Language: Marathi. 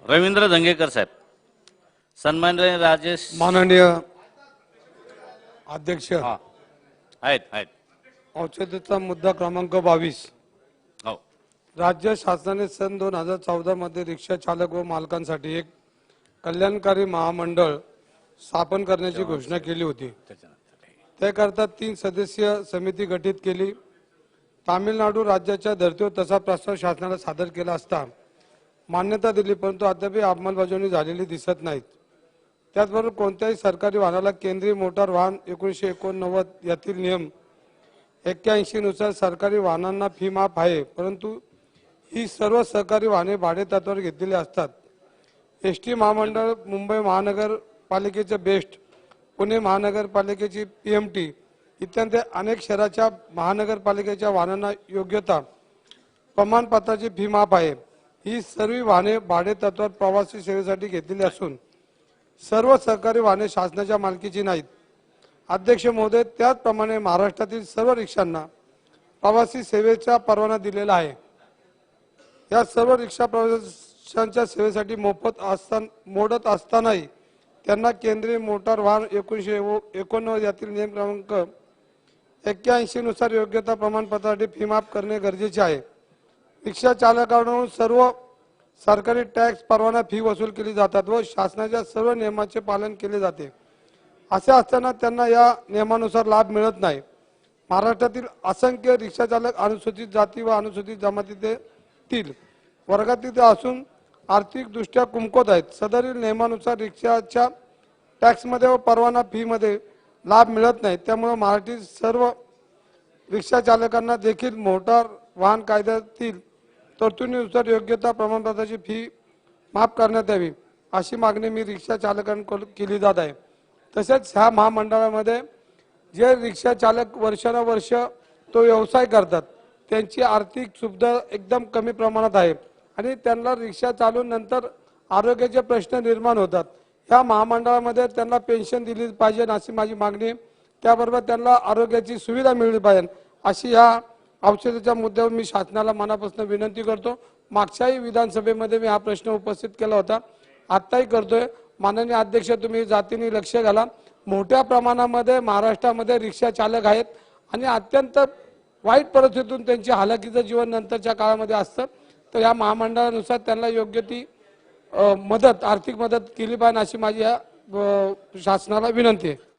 रवींद्र दंगेकर साहेब, सन्माननीय राजेश माननीय अध्यक्ष, हा आहेत औषधाचा मुद्दा क्रमांक 22। हो राज्य शासनाने सन 2014 मध्ये रिक्षा चालक व मालकांसाठी एक कल्याणकारी महामंडळ स्थापन करण्याची घोषणा केली होती। त्याकरता 3 सदस्यीय समिती गठीत केली। तामिळनाडू राज्याच्या धर्तीवर तसा प्रस्ताव शासनाला सादर केला असता मान्यता दिली, परंतु अद्याप अंमलबजावणी झालेली दिसत नाहीत। त्याचबरोबर कोणत्याही सरकारी वाहनाला केंद्रीय मोटार वाहन 1989 यातील नियम 81 नुसार सरकारी वाहनांना फी माफ आहे, परंतु ही सर्व सरकारी वाहने भाडे तत्त्वावर घेतलेली असतात। एसटी महामंडळ, मुंबई महानगरपालिकेचे बेस्ट, पुणे महानगरपालिकेची पीएमटी इत्यादी अनेक शहराच्या महानगरपालिकेच्या वाहनांना योग्यता प्रमाणपत्राची फी माफ आहे। ही सर्व वाहने भाडे तत्त्वावर प्रवासी सेवेसाठी घेतलेली असून सर्व सरकारी वाहने शासनाच्या मालकीची नाहीत। अध्यक्ष महोदय, त्याचप्रमाणे महाराष्ट्रातील सर्व रिक्षांना प्रवासी सेवेचा परवाना दिलेला आहे। या सर्व रिक्षा प्रवाशांच्या सेवेसाठी मोडत असतानाही त्यांना केंद्रीय मोटार वाहन 1989 यातील नियम क्रमांक 81 नुसार योग्यता प्रमाणपत्रासाठी फी माफ करणे गरजेचे आहे। रिक्षा चालकांकडून सर्व सरकारी टॅक्स परवाना फी वसूल केली जातात व शासनाच्या सर्व नियमांचे पालन केले जाते। असे असताना त्यांना या नियमानुसार लाभ मिळत नाही। महाराष्ट्रातील असंख्य रिक्षा चालक अनुसूचित जाती व अनुसूचित जमातीतील वर्गातील असून आर्थिकदृष्ट्या कमकुवत आहेत। सदरील नियमानुसार रिक्षाच्या टॅक्समध्ये व परवाना फी मध्ये लाभ मिळत नाही। त्यामुळे महाराष्ट्रातील सर्व रिक्षा चालकांना देखील मोटार वाहन कायद्यातील तरतुदीनुसार योग्यता प्रमाणपत्राची फी माफ करण्यात यावी, अशी मागणी मी रिक्षा चालकांकडून केली जात आहे। तसेच ह्या महामंडळामध्ये जे रिक्षा चालक वर्षानुवर्ष तो व्यवसाय करतात त्यांची आर्थिक सुविधा एकदम कमी प्रमाणात आहे आणि त्यांना रिक्षा चालवून नंतर आरोग्याचे प्रश्न निर्माण होतात। ह्या महामंडळामध्ये त्यांना पेन्शन दिली पाहिजे अशी माझी मागणी आहे। त्याबरोबर त्यांना आरोग्याची सुविधा मिळली पाहिजे अशी ह्या औषधाच्या मुद्द्यावर मी शासनाला मनापासून विनंती करतो। मागच्याही विधानसभेमध्ये मी हा प्रश्न उपस्थित केला होता, आत्ताही करतोय। माननीय अध्यक्ष, तुम्ही जातीने लक्ष घाला। मोठ्या प्रमाणामध्ये महाराष्ट्रामध्ये रिक्षा चालक आहेत आणि अत्यंत वाईट परिस्थितीतून त्यांची हालाकीचं जीवन नंतरच्या काळामध्ये असतं। तर या महामंडळानुसार त्यांना योग्य ती मदत, आर्थिक मदत केली पाहिजे अशी माझी या शासनाला विनंती आहे।